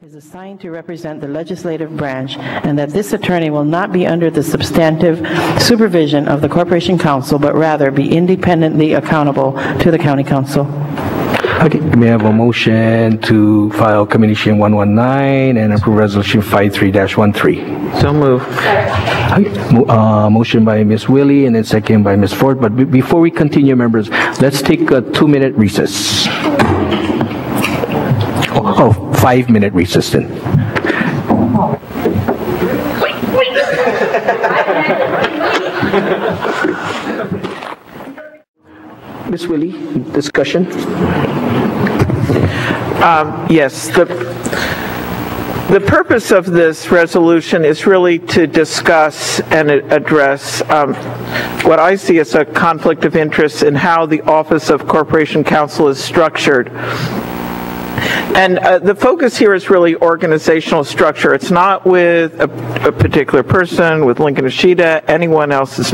is assigned to represent the legislative branch, and that this attorney will not be under the substantive supervision of the Corporation Counsel, but rather be independently accountable to the County Council. Okay, may I have a motion to file Communication 119 and approve Resolution 53-13? So move. Motion by Ms. Willie and then second by Ms. Ford. But before we continue, members, let's take a 2-minute recess. 5-minute recess then. Ms. Willie, discussion? Yes, the purpose of this resolution is really to discuss and address what I see as a conflict of interest in how the Office of Corporation Counsel is structured. And the focus here is really organizational structure. It's not with a particular person, with Lincoln Ashida, anyone else. It's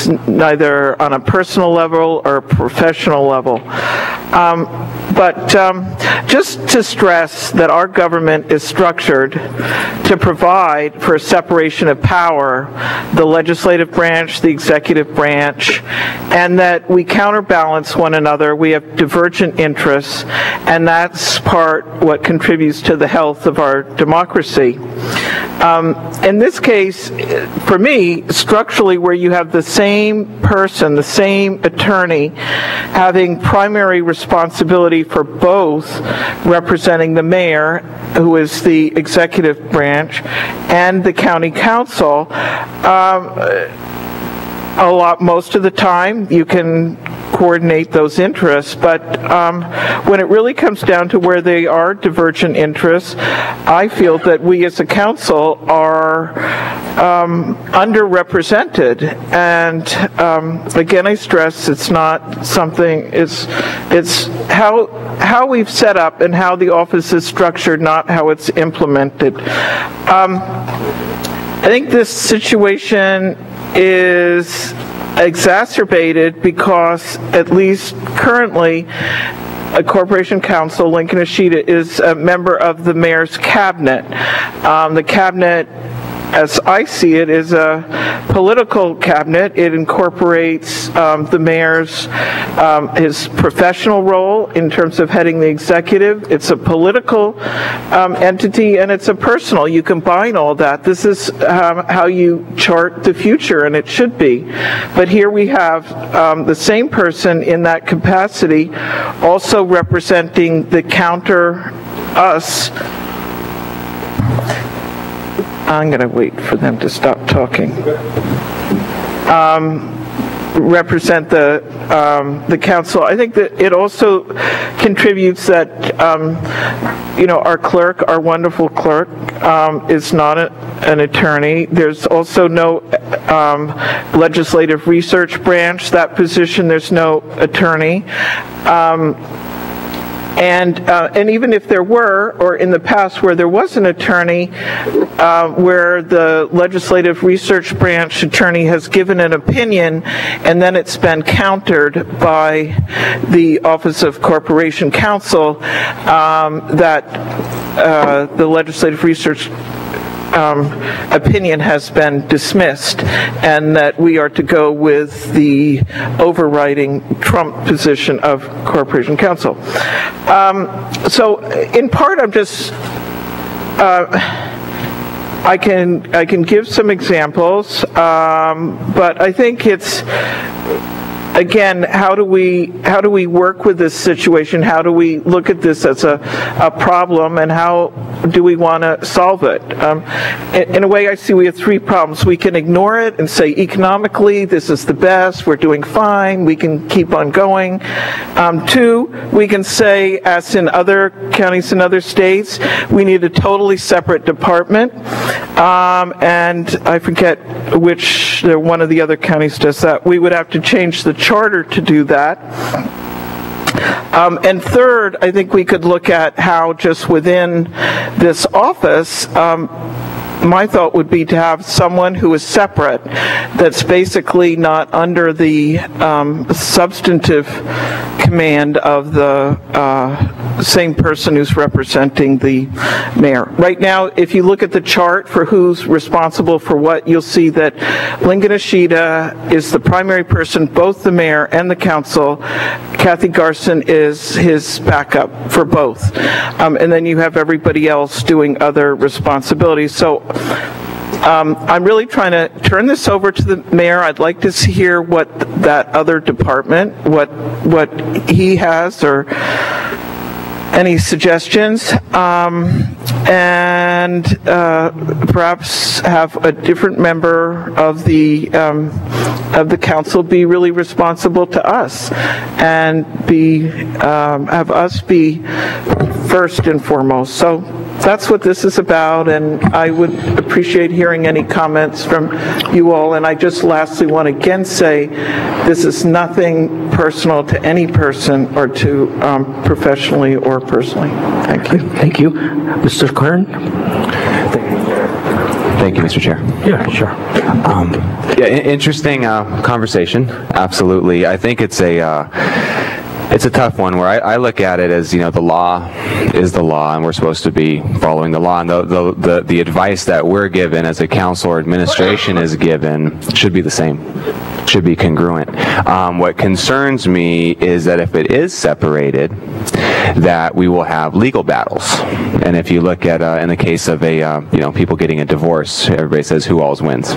neither on a personal level or a professional level. But just to stress that our government is structured to provide for a separation of power, the legislative branch, the executive branch, and that we counterbalance one another. We have divergent interests, and that's what contributes to the health of our democracy. In this case, for me, structurally, where you have the same person, the same attorney, having primary responsibility for both representing the mayor, who is the executive branch, and the county council, most of the time you can coordinate those interests, but when it really comes down to where they are divergent interests, I feel that we as a council are underrepresented. And again, I stress it's not something, it's how we've set up and how the office is structured, not how it's implemented. I think this situation is exacerbated because, at least currently, a Corporation Counsel, Lincoln Ashida, is a member of the mayor's cabinet. The cabinet, as I see it, is a political cabinet. It incorporates the mayor's his professional role in terms of heading the executive. It's a political entity, and it's a personal. You combine all that. This is how you chart the future, and it should be. But here we have the same person in that capacity, also representing the counter us. I'm going to wait for them to stop talking. Represent the council. I think that it also contributes that our clerk, our wonderful clerk, is not an attorney. There's also no legislative research branch. That position, there's no attorney. And even if there were, or in the past where there was an attorney, where the legislative research branch attorney has given an opinion and then it's been countered by the Office of Corporation Counsel, that the legislative research opinion has been dismissed, and that we are to go with the overriding Trump position of Corporation Counsel. So in part, I'm just I can give some examples, but I think it's, again, how do we work with this situation? How do we look at this as a problem, and how do we want to solve it? In a way, I see we have 3 problems. We can ignore it and say, economically, this is the best, we're doing fine, we can keep on going. 2, we can say, as in other counties and other states, we need a totally separate department. And I forget which, one of the other counties does that. We would have to change the charter to do that. And third, I think we could look at how just within this office, my thought would be to have someone who is separate, that's basically not under the substantive command of the same person who's representing the mayor. Right now, if you look at the chart for who's responsible for what, you'll see that Lincoln Ashida is the primary person, both the mayor and the council. Kathy Garson is his backup for both. And then you have everybody else doing other responsibilities. So I'm really trying to turn this over to the mayor. I'd like to hear what that other department, what he has, or any suggestions, and perhaps have a different member of the council be really responsible to us, and have us be first and foremost. So that's what this is about, and I would appreciate hearing any comments from you all. And I just lastly want to again say this is nothing personal to any person, or to professionally or personally. Thank you. Thank you. Mr. Kern? Thank you, Mr. Chair. Yeah, sure. Yeah, interesting conversation. Absolutely. I think it's a tough one, where I look at it as, the law is the law, and we're supposed to be following the law, and the advice that we're given as a council or administration is given should be the same, should be congruent. What concerns me is that if it is separated, that we will have legal battles. And if you look at, in the case of people getting a divorce, everybody says who always wins?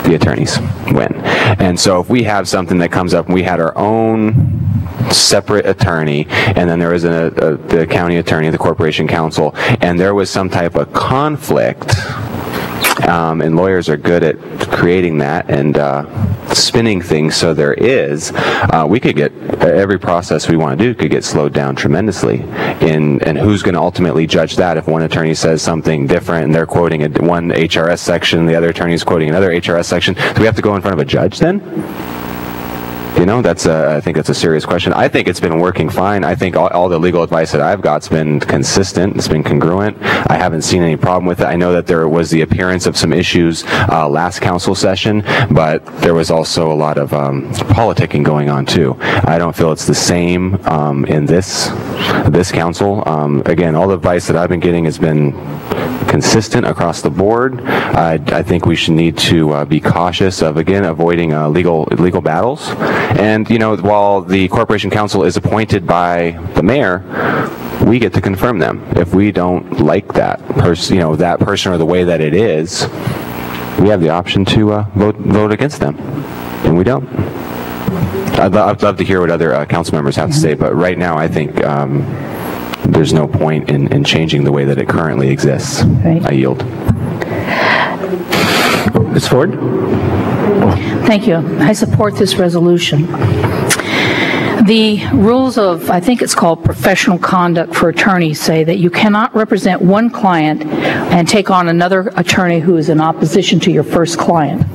The attorneys win. And so if we have something that comes up and we had our own separate attorney, and then there was the county attorney, the Corporation Counsel, and there was some type of conflict, and lawyers are good at creating that and spinning things so there is, we could get, every process we want to do could get slowed down tremendously. And who's going to ultimately judge that if one attorney says something different and they're quoting one HRS section, the other attorney is quoting another HRS section? Do we have to go in front of a judge then? I think that's a serious question. I think it's been working fine. I think all the legal advice that I've got's been consistent. It's been congruent. I haven't seen any problem with it. I know that there was the appearance of some issues last council session, but there was also a lot of politicking going on too. I don't feel it's the same in this council. Again, all the advice that I've been getting has been consistent across the board. I think we should need to be cautious of, again, avoiding legal battles. And, while the Corporation Counsel is appointed by the mayor, we get to confirm them. If we don't like that person, that person or the way that it is, we have the option to vote against them, and we don't. I'd love to hear what other council members have to say, but right now I think there's no point in changing the way that it currently exists. Right. I yield. Ms. Ford? Thank you. I support this resolution. The rules of, I think it's called professional conduct for attorneys, say that you cannot represent one client and take on another attorney who is in opposition to your first client.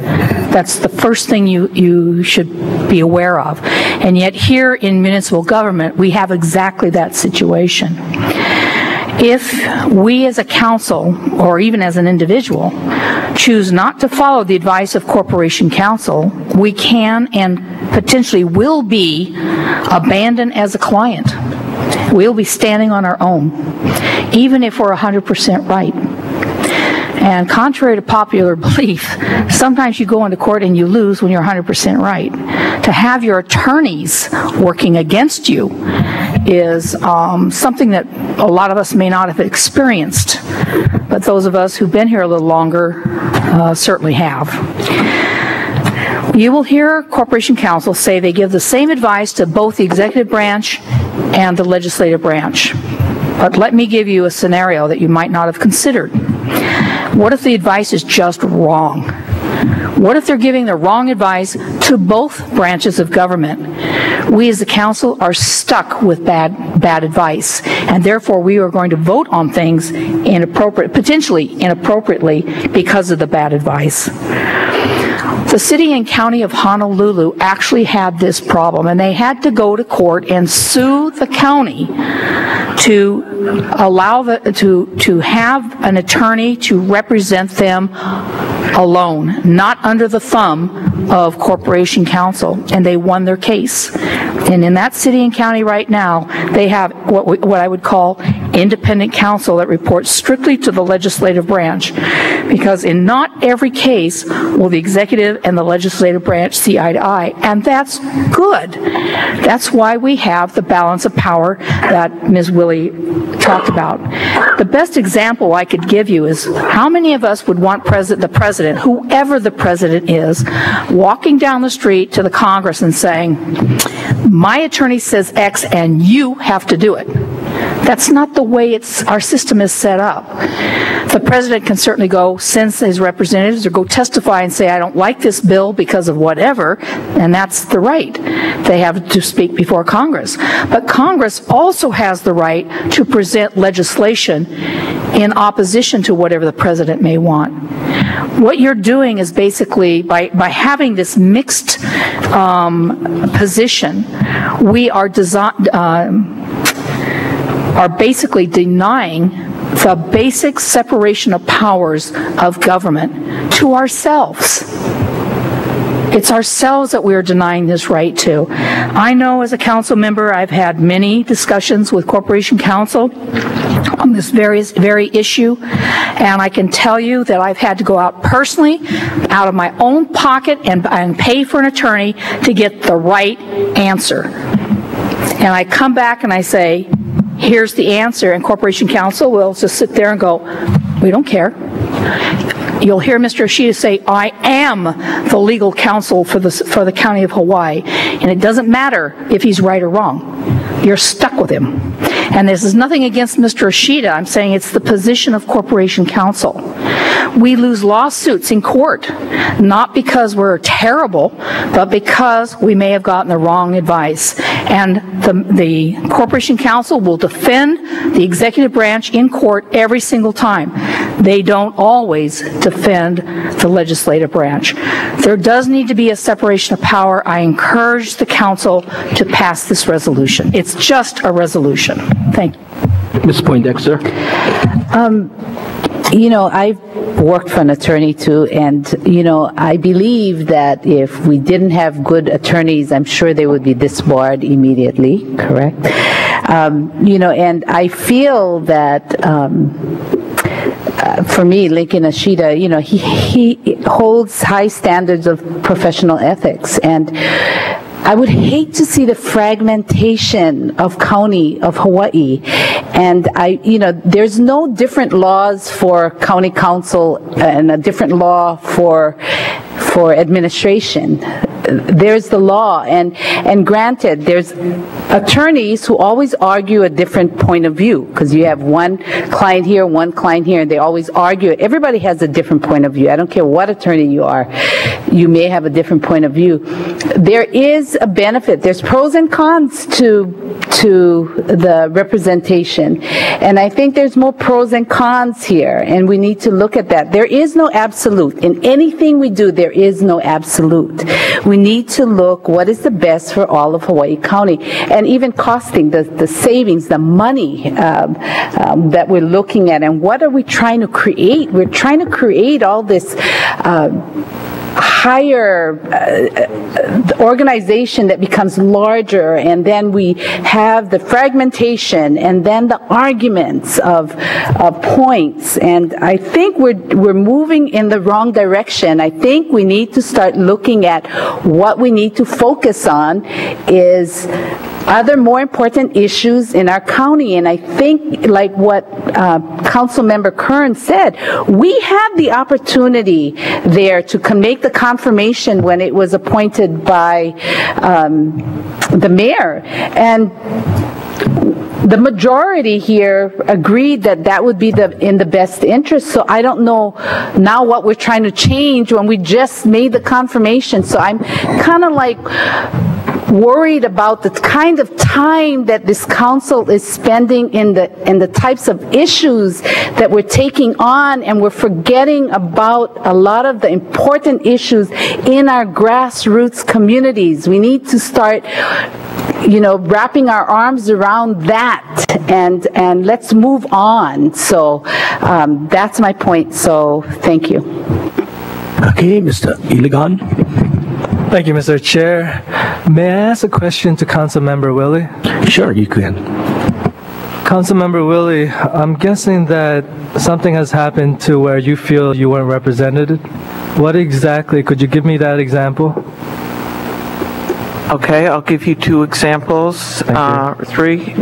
That's the first thing you should be aware of. And yet here in municipal government, we have exactly that situation. If we as a council, or even as an individual, choose not to follow the advice of Corporation Counsel, we can and potentially will be abandoned as a client. We'll be standing on our own, even if we're 100% right. And contrary to popular belief, sometimes you go into court and you lose when you're 100% right. To have your attorneys working against you is something that a lot of us may not have experienced, but those of us who've been here a little longer certainly have. You will hear Corporation Counsel say they give the same advice to both the executive branch and the legislative branch. But let me give you a scenario that you might not have considered. What if the advice is just wrong? What if they're giving the wrong advice to both branches of government? We as the council are stuck with bad advice, and therefore we are going to vote on things potentially inappropriately because of the bad advice. The city and county of Honolulu actually had this problem, and they had to go to court and sue the county to allow to have an attorney to represent them alone, not under the thumb of Corporation Counsel, and they won their case. And in that city and county right now, they have what I would call independent counsel that reports strictly to the legislative branch, because in not every case will the executive and the legislative branch see eye to eye, and that's good. That's why we have the balance of power that Ms. Willie talked about. The best example I could give you is how many of us would want the president, whoever the president is, walking down the street to the Congress and saying, my attorney says X and you have to do it. That's not the way our system is set up. The president can certainly go send his representatives or go testify and say, I don't like this bill because of whatever, and that's the right. They have to speak before Congress. But Congress also has the right to present legislation in opposition to whatever the president may want. What you're doing is basically, by having this mixed position, we are basically denying the basic separation of powers of government to ourselves. It's ourselves that we're denying this right to. I know as a council member, I've had many discussions with Corporation Counsel on this very issue, and I can tell you that I've had to go out personally, out of my own pocket, and pay for an attorney to get the right answer. And I come back and I say, here's the answer, and Corporation Counsel will just sit there and go, we don't care. You'll hear Mr. Ashida say, I am the legal counsel for the county of Hawaii, and it doesn't matter if he's right or wrong. You're stuck with him. And this is nothing against Mr. Ashida. I'm saying it's the position of Corporation Counsel. We lose lawsuits in court, not because we're terrible, but because we may have gotten the wrong advice. And the Corporation Counsel will defend the executive branch in court every single time. They don't always defend the legislative branch. There does need to be a separation of power. I encourage the council to pass this resolution. It's just a resolution. Thank you. Ms. Poindexter. You know, I've worked for an attorney too, and, you know, I believe that if we didn't have good attorneys, I'm sure they would be disbarred immediately, correct? You know, and I feel that for me, Lincoln Ashida, you know, he holds high standards of professional ethics, and I would hate to see the fragmentation of county of Hawaii. And you know, there's no different laws for county council and a different law for administration. There's the law, and granted, there's attorneys who always argue a different point of view, because you have one client here, and they always argue. Everybody has a different point of view. I don't care what attorney you are. You may have a different point of view. There is a benefit. There's pros and cons to the representation, and I think there's more pros and cons here, and we need to look at that. There is no absolute. In anything we do, there is no absolute. We need to look what is the best for all of Hawaii County, and even costing, the savings, the money that we're looking at, and what are we trying to create? We're trying to create all this higher organization that becomes larger, and then we have the fragmentation, and then the arguments of points, and I think we're moving in the wrong direction. I think we need to start looking at what we need to focus on is other more important issues in our county, and I think, like what Council Member Kern said, we have the opportunity there to make the confirmation when it was appointed by the mayor, and the majority here agreed that that would be in the best interest. So I don't know now what we're trying to change when we just made the confirmation. So I'm kind of like, worried about the kind of time that this council is spending in the types of issues that we're taking on, and we're forgetting about a lot of the important issues in our grassroots communities. We need to start, wrapping our arms around that, and let's move on. So that's my point. So thank you. Okay, Mr. Iligan. Thank you, Mr. Chair. May I ask a question to Councilmember Willie? Sure, you can. Councilmember Willie, I'm guessing that something has happened to where you feel you weren't represented. What exactly? Could you give me that example? Okay, I'll give you 2 examples, 3,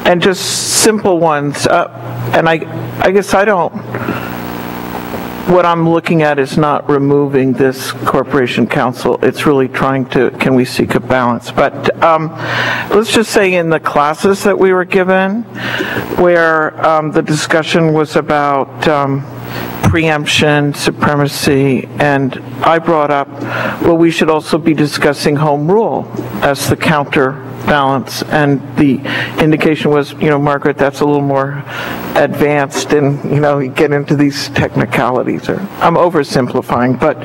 and just simple ones. And I guess what I'm looking at is not removing this Corporation Counsel. It's really trying to, can we seek a balance? But let's just say in the classes that we were given, where the discussion was about preemption, supremacy, and I brought up, well, we should also be discussing home rule as the counterbalance, and the indication was, Margaret, that's a little more advanced, and you get into these technicalities, or I'm oversimplifying, but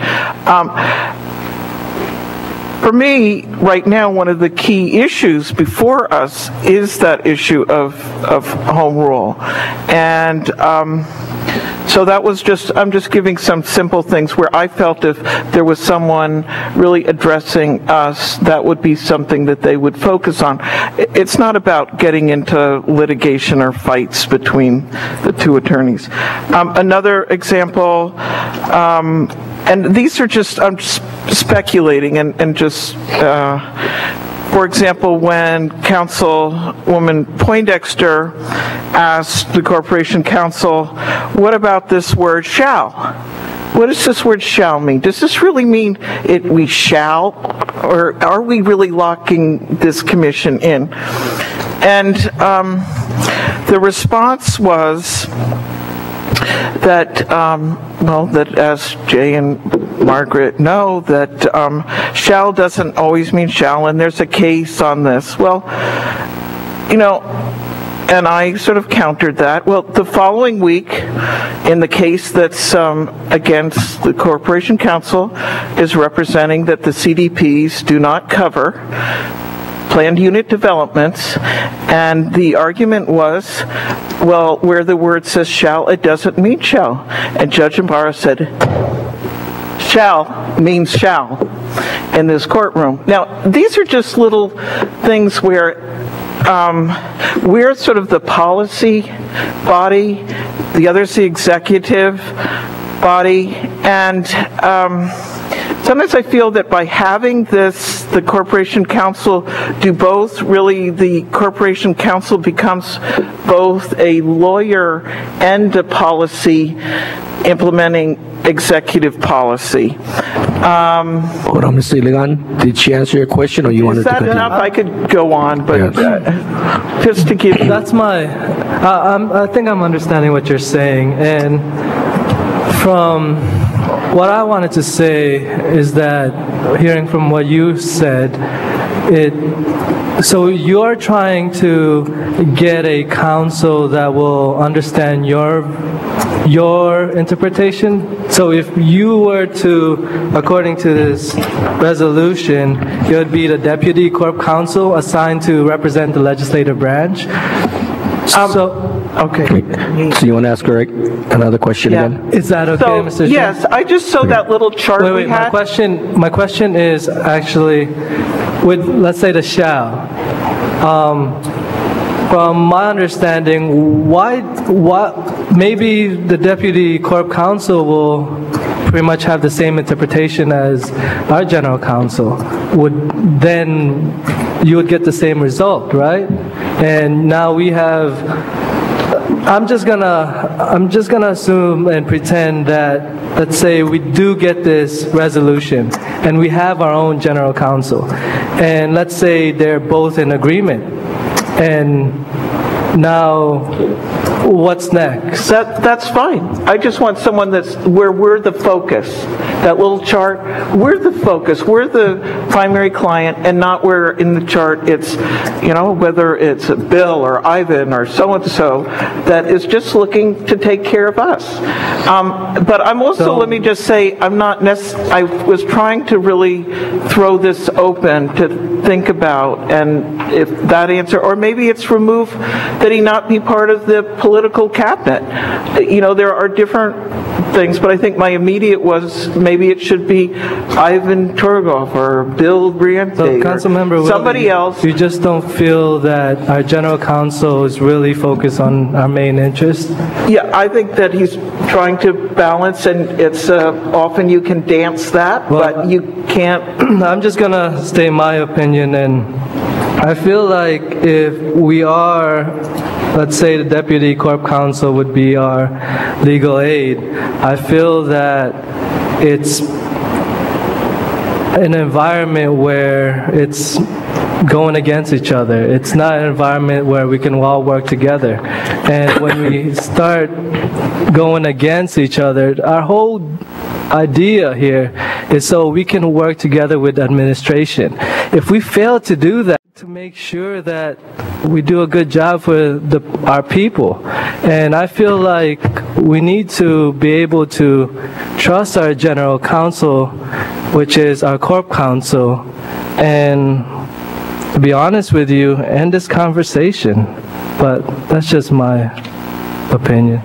for me, right now, one of the key issues before us is that issue of home rule, and so that was I'm just giving some simple things where I felt if there was someone really addressing us, that would be something that they would focus on. It's not about getting into litigation or fights between the 2 attorneys. Another example, and these are I'm just speculating and just, for example, when Councilwoman Poindexter asked the Corporation Counsel, what about this word shall? What does this word shall mean? Does this really mean we shall? Or are we really locking this commission in? And the response was that, that as Jay and Margaret know, that shall doesn't always mean shall, and there's a case on this. Well, and I sort of countered that. Well, the following week, in the case that's against the Corporation Counsel, is representing that the CDPs do not cover planned unit developments, and the argument was, well, where the word says shall, it doesn't mean shall. And Judge Ibarra said, shall means shall in this courtroom. Now, these are just little things where we're sort of the policy body, the other's the executive body, and sometimes I feel that by having the Corporation Counsel do both, really the Corporation Counsel becomes both a lawyer and a policy implementing executive policy. Hold on, Mr. Iligan. Did she answer your question, or you wanted to continue? Is that enough? I could go on, but just to give... That's I think I'm understanding what you're saying, and from what I wanted to say is that, hearing from what you said, so you're trying to get a counsel that will understand your interpretation. So if you were to, according to this resolution, it would be the deputy corp counsel assigned to represent the legislative branch. Okay. So you want to ask her another question again? Is that okay, Mr. Chair? Yes, I just saw that little chart we had. My question is actually, with, let's say, the shall. From my understanding, maybe the deputy corp counsel will pretty much have the same interpretation as our general counsel. Then you would get the same result, right? And now we have, I'm just gonna assume and pretend that, let's say we do get this resolution and we have our own general counsel, and let's say they're both in agreement, and now what's next? That's fine. I just want someone where we're the focus. that little chart, we're the focus, we're the primary client, and not where in the chart it's, whether it's Bill or Ivan or so-and-so that is just looking to take care of us. But I'm also, let me just say, I was trying to really throw this open to think about, and if that answer, or maybe it's remove that he not be part of the political cabinet. There are different things, but I think my immediate was maybe it should be Ivan Turgov or Bill Briante So, Councilmember, somebody else. You just don't feel that our general counsel is really focused on our main interest? Yeah, I think that he's trying to balance, and it's often you can dance that, but you can't. I'm just going to state my opinion, and I feel like if we are, let's say the Deputy Corp Counsel would be our legal aid, I feel that it's an environment where it's going against each other. It's not an environment where we can all work together. And when we start going against each other, our whole idea here is so we can work together with administration. If we fail to do that, to make sure that we do a good job for our people. And I feel like we need to be able to trust our general counsel, which is our corp counsel, and to be honest with you, end this conversation. But that's just my opinion.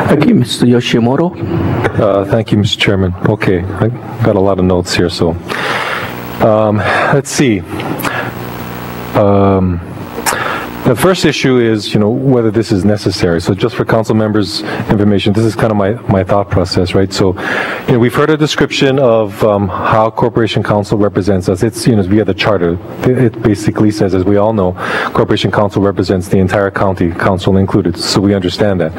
Thank you, Mr. Yoshimoto. Thank you, Mr. Chairman. Okay, I got a lot of notes here, so let's see. The first issue is, whether this is necessary. So just for council members' information, this is kind of my thought process, right? So, we've heard a description of how Corporation Counsel represents us. It's, via the charter. It basically says, as we all know, Corporation Counsel represents the entire county, council included. So we understand that.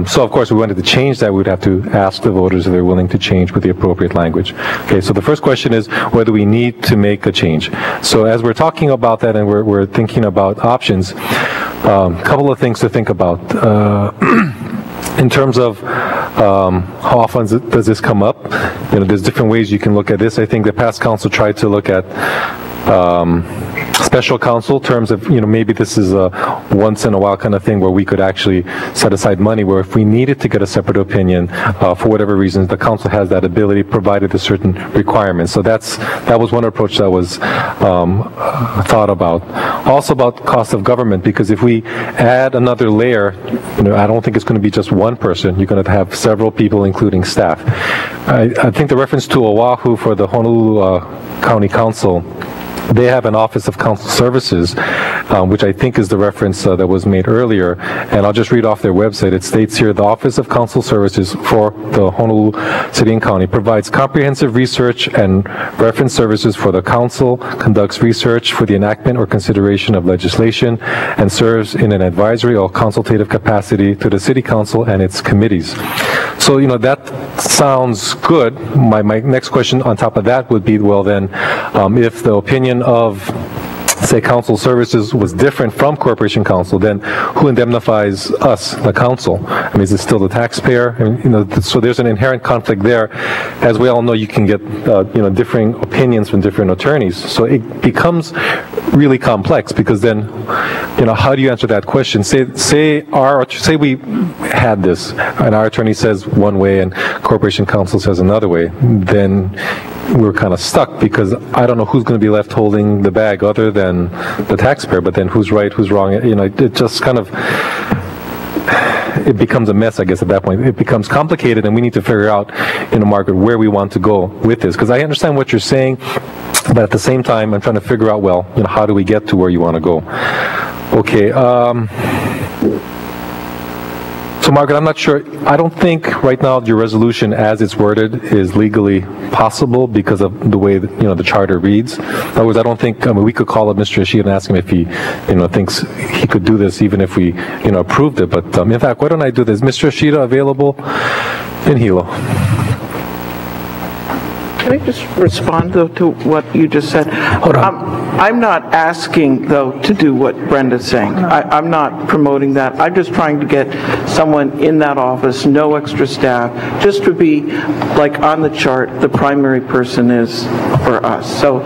So of course, if we wanted to change that, we'd have to ask the voters if they're willing to change with the appropriate language. Okay, so the first question is whether we need to make a change. So as we're talking about that and we're thinking about options, a couple of things to think about. In terms of how often does this come up, there's different ways you can look at this. I think the past council tried to look at special counsel terms of, maybe this is a once in a while kind of thing where we could actually set aside money where if we needed to get a separate opinion for whatever reasons, the council has that ability provided a certain requirements. So that was one approach that was thought about. Also about cost of government, because if we add another layer, I don't think it's going to be just one person. You're going to have several people, including staff. I think the reference to Oahu for the Honolulu County Council, they have an Office of Council Services, which I think is the reference that was made earlier. And I'll just read off their website. It states here, the Office of Council Services for the Honolulu City and County provides comprehensive research and reference services for the council, conducts research for the enactment or consideration of legislation, and serves in an advisory or consultative capacity to the City Council and its committees. So, that sounds good. My next question on top of that would be, well then, if the opinion of, say, council services was different from Corporation Counsel, then who indemnifies us, the council? I mean, is it still the taxpayer? And, so there's an inherent conflict there. As we all know, you can get, differing opinions from different attorneys. So it becomes really complex because then, how do you answer that question? Say we had this and our attorney says one way and Corporation Counsel says another way, then we're kind of stuck because I don't know who's going to be left holding the bag other than the taxpayer, but then who's right, who's wrong, it just kind of, it becomes a mess, I guess, at that point. It becomes complicated and we need to figure out, Margaret, where we want to go with this. Because I understand what you're saying, but at the same time, I'm trying to figure out, well, how do we get to where you want to go? Okay, so Margaret, I'm not sure, I don't think right now your resolution as it's worded is legally possible because of the way that, the charter reads. In other words, I don't think, we could call up Mr. Ashida and ask him if he, thinks he could do this even if we, approved it. But in fact, why don't I do this? Mr. Ashida available in Hilo? can I just respond, though, to what you just said? Hold on. I'm not asking, though, to do what Brenda's saying. I'm not promoting that. I'm just trying to get someone in that office, no extra staff, just to be, like on the chart, the primary person is for us. So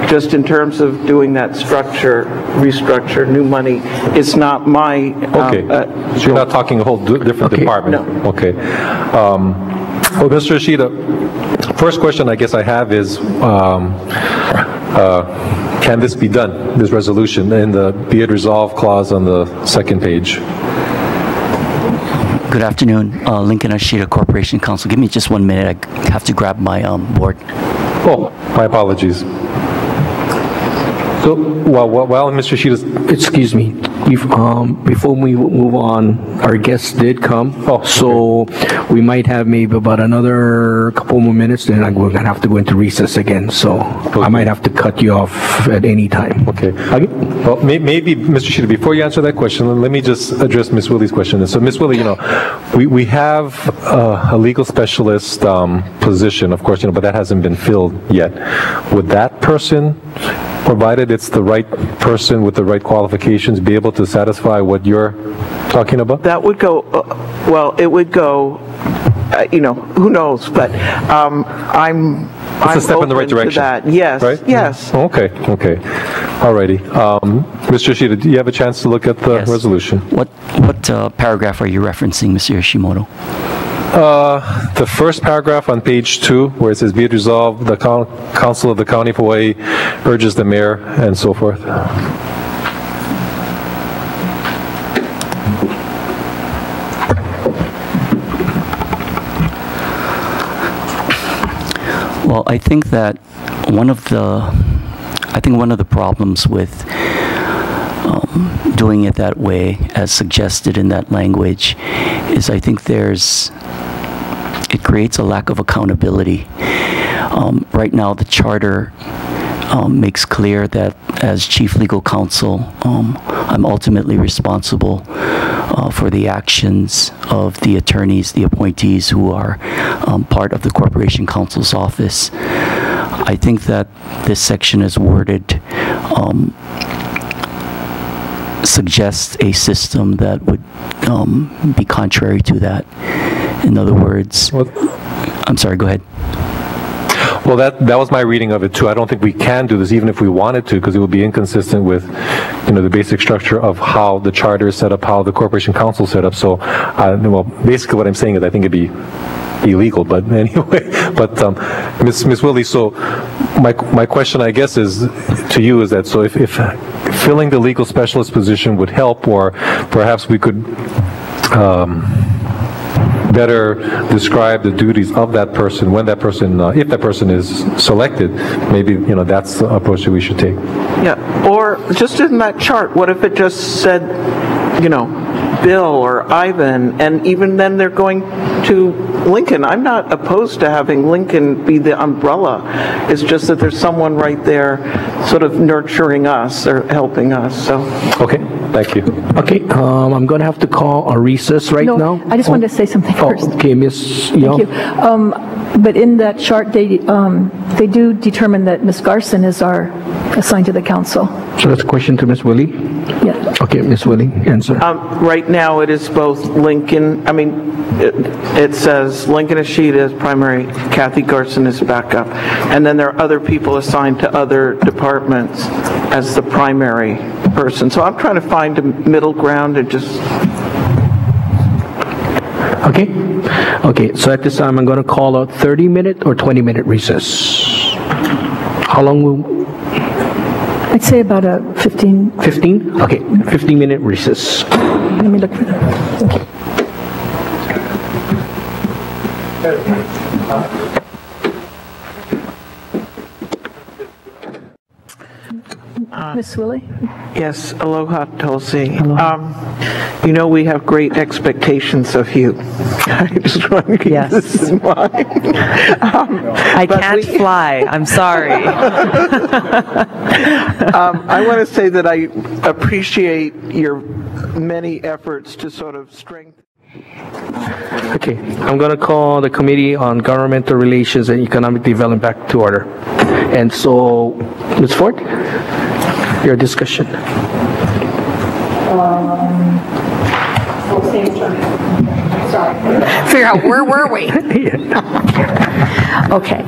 just in terms of doing that restructure, new money, it's not my... Okay, so you're not talking a whole different department? No. Okay. Well, Mr. Ashida, first question I guess I have is, can this be done, this resolution, in the be it resolved clause on the second page? Good afternoon, Lincoln Ashida, Corporation Counsel. Give me just 1 minute. I have to grab my board. Oh, my apologies. So, while Mr. Ashida... Excuse me. Before we move on, our guests did come. Oh, okay. So we might have maybe about another couple more minutes, then we're going to have to go into recess again. So okay. I might have to cut you off at any time. Okay. Well, maybe, Mr. Ashida, before you answer that question, let me just address Ms. Willie's question. So, Ms. Willie, we have a legal specialist position, of course, but that hasn't been filled yet. Would that person, provided it's the right person with the right qualifications, be able to satisfy what you're talking about? That would go, well, it would go, who knows, but I'm It's a step in the right direction. That. Yes, right? yes. Okay. Alrighty. Mr. Ashida, do you have a chance to look at the resolution? What paragraph are you referencing, Mr. Yoshimoto? The first paragraph on page 2, where it says, be it resolved, the Council of the County of Hawaii urges the mayor, and so forth. Well, I think that one of the problems with doing it that way, as suggested in that language, is I think it creates a lack of accountability. Right now, the charter makes clear that as chief legal counsel, I'm ultimately responsible for the actions of the attorneys, the appointees who are part of the Corporation Counsel's office. I think that this section is worded suggests a system that would be contrary to that. In other words, I'm sorry, go ahead. Well, that was my reading of it too. I don't think we can do this even if we wanted to, because it would be inconsistent with, the basic structure of how the charter is set up, how the Corporation Counsel is set up. So, well, basically what I'm saying is I think it'd be illegal, but anyway. But Ms. Willie, so my question, I guess, is to you is that, so if filling the legal specialist position would help, or perhaps we could better describe the duties of that person when that person, if that person is selected, maybe, that's the approach that we should take. Yeah, or just in that chart, what if it just said, Bill or Ivan, and even then they're going to Lincoln. I'm not opposed to having Lincoln be the umbrella. It's just that there's someone right there sort of nurturing us or helping us. So. Okay, thank you. Okay, I'm going to have to call a recess now. I just wanted to say something first. Okay, Ms. Young. Thank you. But in that chart, they do determine that Ms. Garson is assigned to the council. So that's a question to Ms. Willie? Yeah. Okay, Ms. Willie, answer. Right now it is both Lincoln, it says Lincoln Ashida is primary, Kathy Garson is backup, and then there are other people assigned to other departments as the primary person. So I'm trying to find a middle ground and just... Okay, so at this time I'm going to call a 30-minute or 20-minute recess. How long will... I'd say about a 15. 15? Okay, 15-minute recess. Let me look for that. Thank you. Miss Willie? Yes, aloha, Tulsi. We have great expectations of you. I just want to keep this in mind. I can't fly. I'm sorry. I want to say that I appreciate your many efforts to sort of strengthen. Okay, I'm going to call the Committee on Governmental Relations and Economic Development back to order. And so, Ms. Ford, your discussion. Figure out where were we? Okay.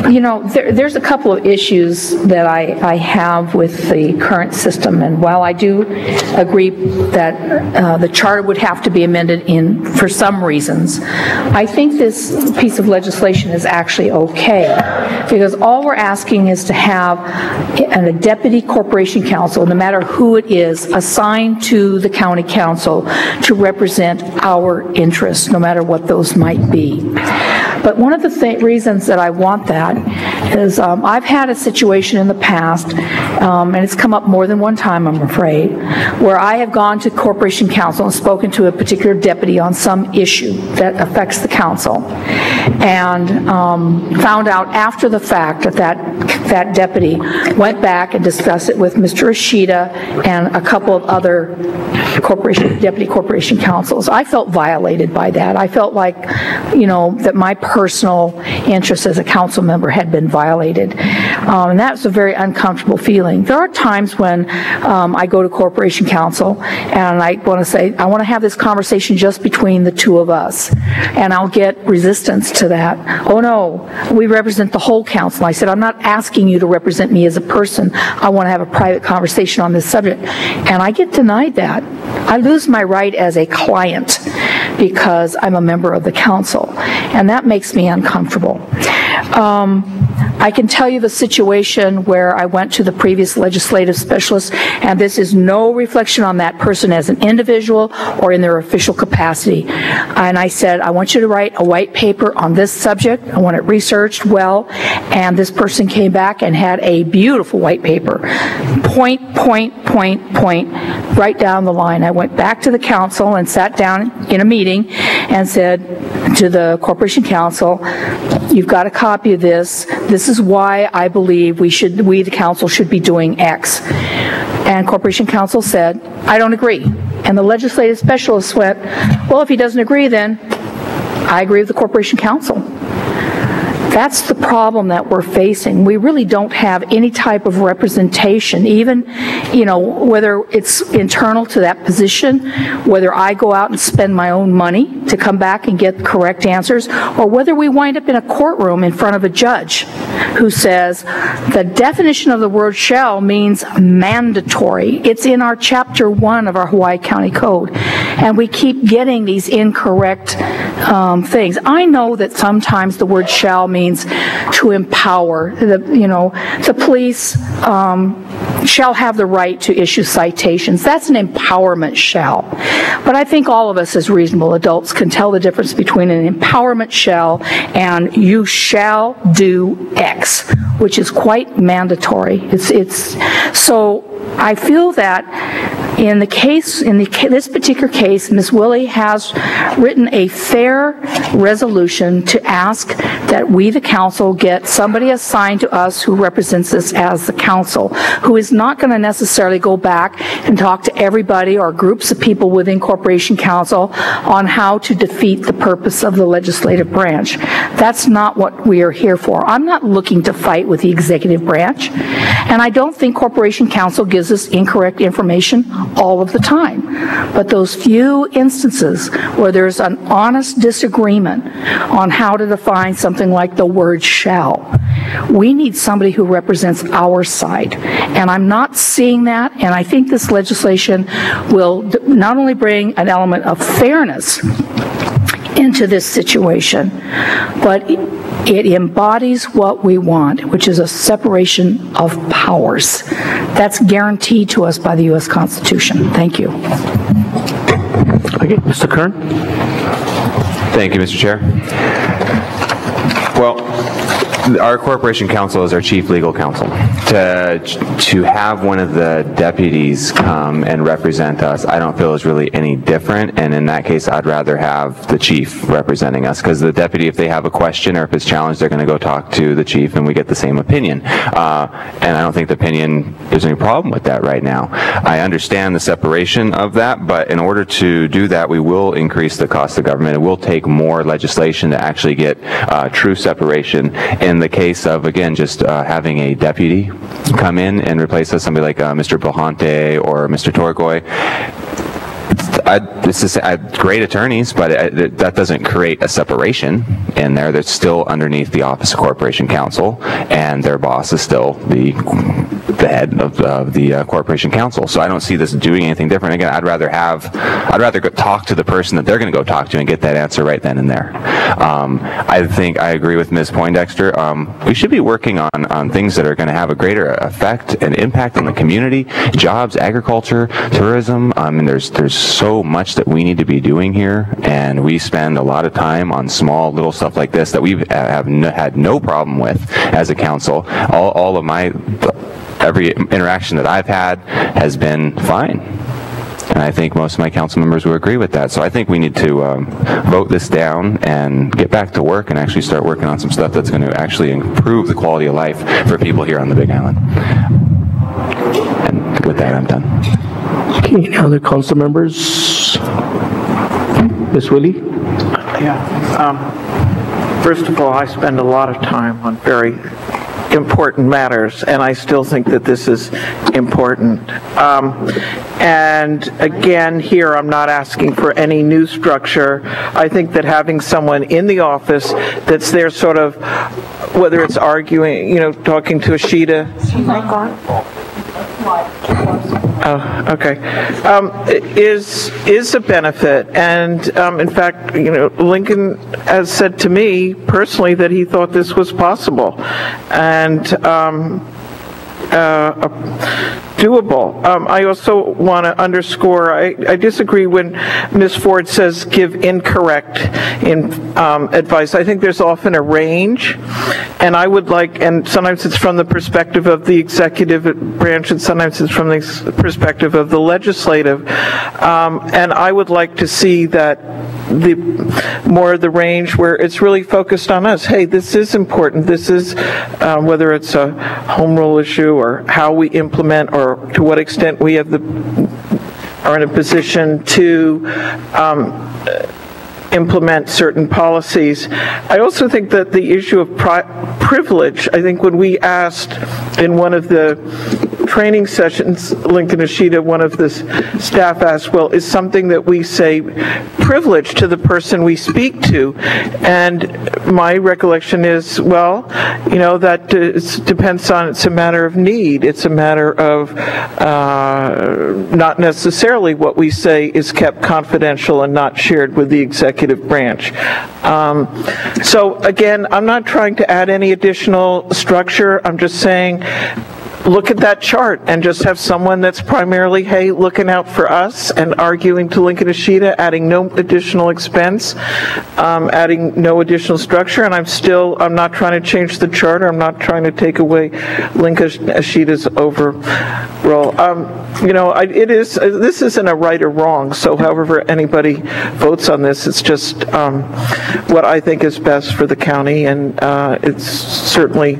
You know, there's a couple of issues that I have with the current system, and while I do agree that the charter would have to be amended for some reasons, I think this piece of legislation is actually okay, because all we're asking is to have a deputy corporation counsel, no matter who it is, assigned to the county council to represent our interests, no matter what those might be. But one of the reasons that I want that is I've had a situation in the past, and it's come up more than one time, I'm afraid, where I have gone to Corporation Counsel and spoken to a particular deputy on some issue that affects the council, and found out after the fact that deputy went back and discussed it with Mr. Ashida and a couple of other deputy corporation counsels. I felt violated by that. I felt like, you know, that my personal interest as a council member had been violated. And that was a very uncomfortable feeling. There are times when I go to Corporation Counsel and I want to say, I want to have this conversation just between the two of us. And I'll get resistance to that. Oh no, we represent the whole council. I said, I'm not asking you to represent me as a person. I want to have a private conversation on this subject. And I get denied that. I lose my right as a client because I'm a member of the council, and that makes me uncomfortable. I can tell you the situation where I went to the previous legislative specialist, and this is no reflection on that person as an individual or in their official capacity. And I said, I want you to write a white paper on this subject. I want it researched well. And this person came back and had a beautiful white paper. Point, right down the line. I went back to the council and sat down in a meeting and said to the Corporation Counsel, you've got a copy of this. This is why I believe we, the council, should be doing X. And Corporation Counsel said, I don't agree. And the legislative specialist went, well, if he doesn't agree, then I agree with the Corporation Counsel. That's the problem that we're facing. We really don't have any type of representation, even, you know, whether it's internal to that position, whether I go out and spend my own money to come back and get the correct answers, or whether we wind up in a courtroom in front of a judge who says the definition of the word shall means mandatory. It's in our Chapter 1 of our Hawaii County Code. And we keep getting these incorrect things. I know that sometimes the word shall means to empower. The police shall have the right to issue citations. That's an empowerment shall. But I think all of us as reasonable adults can tell the difference between an empowerment shall and you shall do X, which is quite mandatory. So I feel that in this particular case, Ms. Willie has written a fair resolution to ask that we, the council, get somebody assigned to us who represents us as the council, who is not going to necessarily go back and talk to everybody or groups of people within Corporation Counsel on how to defeat the purpose of the legislative branch. That's not what we are here for. I'm not looking to fight with the executive branch, and I don't think Corporation Counsel gives us incorrect information all of the time. But those few instances where there's an honest disagreement on how to define something like the word shall, we need somebody who represents our side. And I'm not seeing that, and I think this legislation will not only bring an element of fairness into this situation, but it embodies what we want, which is a separation of powers. That's guaranteed to us by the U.S. Constitution. Thank you. Okay, Mr. Kern. Thank you, Mr. Chair. Well, our corporation counsel is our chief legal counsel. To have one of the deputies come and represent us, I don't feel is really any different. And in that case, I'd rather have the chief representing us, because the deputy, if they have a question or if it's challenged, they're going to go talk to the chief, and we get the same opinion. And I don't think the opinion, there's any problem with that right now. I understand the separation of that, but in order to do that, we will increase the cost of government. It will take more legislation to actually get true separation. In the case of, again, just having a deputy come in and replace us, somebody like Mr. Bojante or Mr. Torgoy, great attorneys, but that doesn't create a separation in there. That's still underneath the Office of Corporation Counsel, and their boss is still the head of the Corporation Counsel. So I don't see this doing anything different. Again, I'd rather go talk to the person that they're going to go talk to and get that answer right then and there. I think I agree with Ms. Poindexter. We should be working on things that are going to have a greater effect and impact on the community, jobs, agriculture, tourism. I mean, there's so much that we need to be doing here, and we spend a lot of time on small little stuff like this that we have had no problem with as a council. All of every interaction that I've had has been fine. And I think most of my council members will agree with that. So I think we need to vote this down and get back to work and actually start working on some stuff that's going to actually improve the quality of life for people here on the Big Island. And with that, I'm done. Okay, any other council members? Ms. Willie? Yeah. First of all, I spend a lot of time on very important matters, and I still think that this is important. And again, here I'm not asking for any new structure. I think that having someone in the office that's there sort of, whether it's arguing, talking to Ashida. Oh, okay. Is a benefit, and in fact, Lincoln has said to me personally that he thought this was possible and doable. I also want to underscore, I disagree when Ms. Ford says give incorrect advice. I think there's often a range, and I would like, and sometimes it's from the perspective of the executive branch, and sometimes it's from the perspective of the legislative, and I would like to see that more of the range where it's really focused on us. Hey, this is important. This is, whether it's a home rule issue or how we implement or to what extent we have are in a position to implement certain policies. I also think that the issue of privilege, I think when we asked in one of the training sessions, Lincoln Ashida, one of the staff asked, well, is something that we say privilege to the person we speak to? And my recollection is, well, that depends on, it's a matter of need. It's a matter of not necessarily what we say is kept confidential and not shared with the executive branch. So again, I'm not trying to add any additional structure. I'm just saying, look at that chart and just have someone that's primarily, hey, looking out for us and arguing to Lincoln Ashida, adding no additional expense, adding no additional structure. And I'm not trying to change the charter. I'm not trying to take away Lincoln Ashida's overall. This isn't a right or wrong. So however anybody votes on this, it's just what I think is best for the county. And it's certainly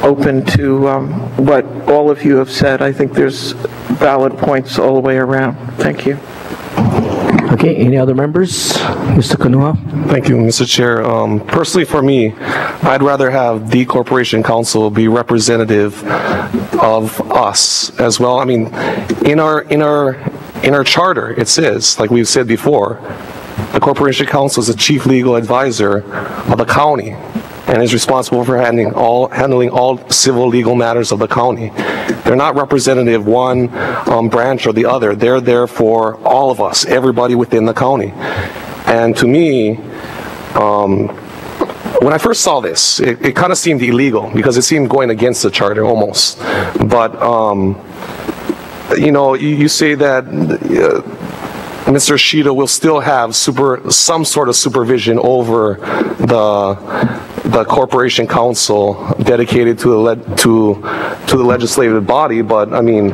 open to what all of you have said. I think there's valid points all the way around. Thank you. Okay, any other members? Mr. Kanua? Thank you, Mr. Chair. Personally for me, I'd rather have the Corporation Counsel be representative of us as well. I mean, in our charter, it says, like we've said before, the Corporation Counsel is the chief legal advisor of the county and is responsible for handling all civil legal matters of the county. They're not representative one branch or the other. They're there for all of us, everybody within the county. And to me, when I first saw this, it kind of seemed illegal because it seemed going against the charter almost. But you say that Mr. Ashida will still have some sort of supervision over the Corporation Counsel dedicated to the legislative body, but I mean,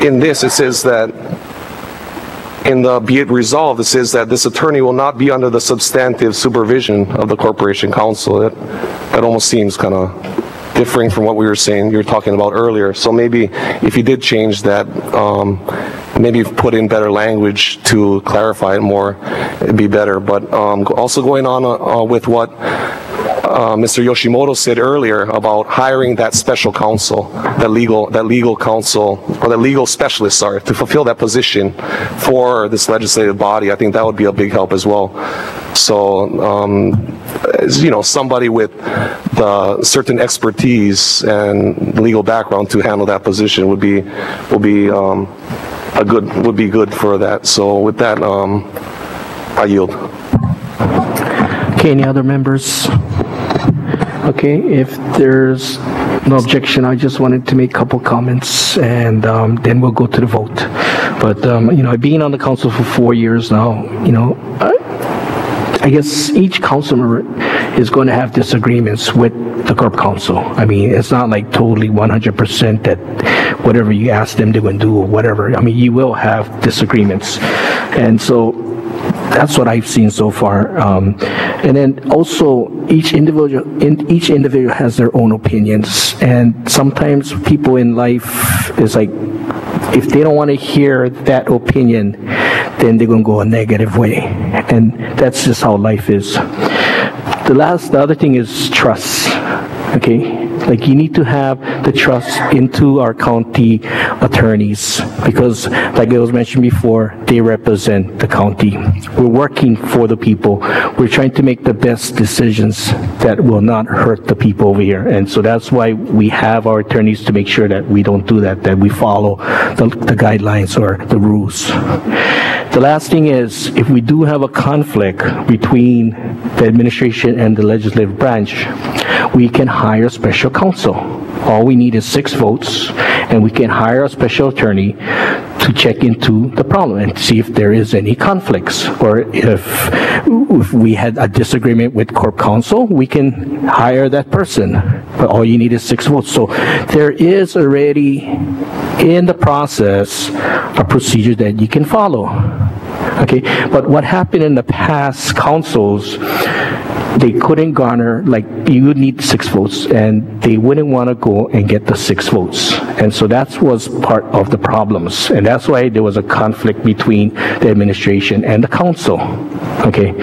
in this it says that in the be it resolved, it says that this attorney will not be under the substantive supervision of the Corporation Counsel. That almost seems kind of differing from what we were saying, you were talking about earlier. So maybe if you did change that, maybe put in better language to clarify it more, it'd be better. But also going on with what Mr. Yoshimoto said earlier about hiring that special counsel, that legal counsel, or the legal specialist, sorry, to fulfill that position for this legislative body, I think that would be a big help as well. So, you know, somebody with the certain expertise and legal background to handle that position would be good for that. So with that, I yield. Okay, any other members? Okay, if there's no objection, I just wanted to make a couple comments, and then we'll go to the vote. But you know, being on the council for 4 years now, you know, I guess each council member is going to have disagreements with the Corp Council. I mean, it's not like totally 100% that whatever you ask them they're going to do or whatever. I mean, you will have disagreements, and so that's what I've seen so far. And then also each individual has their own opinions, and sometimes people in life is like, if they don't want to hear that opinion, then they're going to go a negative way, and that's just how life is. The other thing is trust. Okay, like you need to have the trust into our county attorneys, because like it was mentioned before, they represent the county. We're working for the people. We're trying to make the best decisions that will not hurt the people over here. And so that's why we have our attorneys, to make sure that we don't do that, that we follow the guidelines or the rules. The last thing is, if we do have a conflict between the administration and the legislative branch, we can hire special counsel. All we need is 6 votes, and we can hire a special attorney to check into the problem and see if there is any conflicts, or if we had a disagreement with Corp Counsel, we can hire that person. But all you need is 6 votes. So there is already in the process a procedure that you can follow. Okay, but what happened in the past councils, they couldn't garner, like, you would need 6 votes, and they wouldn't want to go and get the 6 votes. And so that was part of the problems. And that's why there was a conflict between the administration and the council. Okay.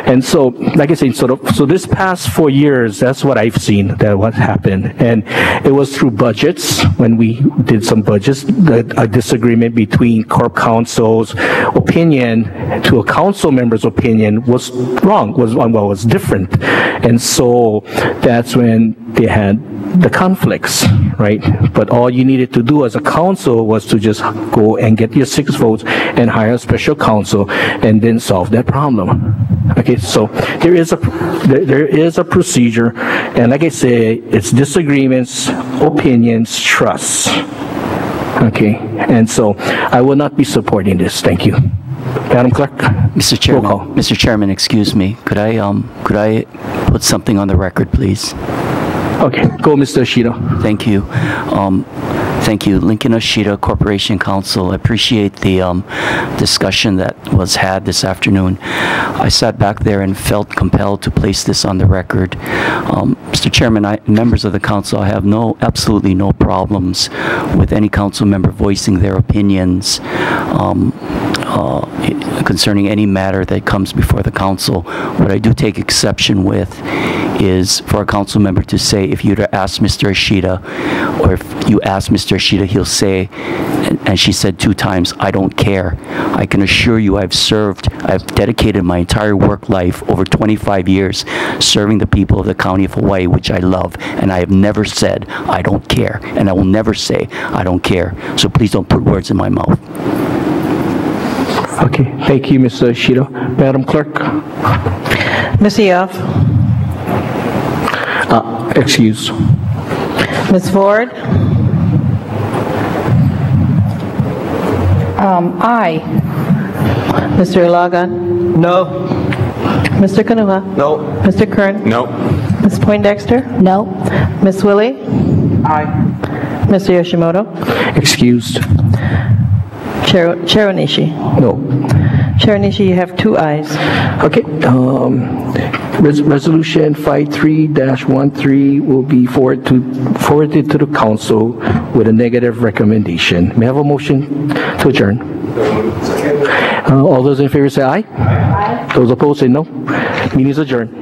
And so, like I said, so this past 4 years, that's what I've seen, that what happened. And it was through budgets, when we did some budgets, a disagreement between Corp Council's opinion to a council member's opinion was wrong, was different. And so that's when they had the conflicts, right? But all you needed to do as a council was to just go and get your 6 votes and hire a special counsel and then solve that problem. Okay, so there is a procedure, and like I say, it's disagreements, opinions, trust. Okay, and so I will not be supporting this. Thank you. Madam Clerk? Mr. Chairman, excuse me. Could I put something on the record, please? Okay, go, Mr. Ashida. Thank you. Thank you, Lincoln Ashida, Corporation Counsel. I appreciate the discussion that was had this afternoon. I sat back there and felt compelled to place this on the record. Mr. Chairman, members of the council, I have absolutely no problems with any council member voicing their opinions concerning any matter that comes before the council. What I do take exception with is for a council member to say, if you'd ask Mr. Ashida, or if you ask Mr. Ashida, he'll say, and she said 2 times, I don't care. I can assure you I've dedicated my entire work life, over 25 years, serving the people of the county of Hawaii, which I love, and I have never said, I don't care, and I will never say, I don't care. So please don't put words in my mouth. Okay, thank you, Mr. Ashida. Madam Clerk? Ms. Eoff? Excuse. Ms. Ford? Aye. Mr. Ilagan? No. Mr. Kanuha? No. Mr. Kern? No. Ms. Poindexter? No. Ms. Willie? Aye. Mr. Yoshimoto? Excused. Chair Onishi? No. Chair Onishi, you have 2 ayes. Okay, resolution 53-13 will be forwarded to the council with a negative recommendation. May I have a motion to adjourn? All those in favor say aye. Aye. Those opposed say no. Meeting is adjourned.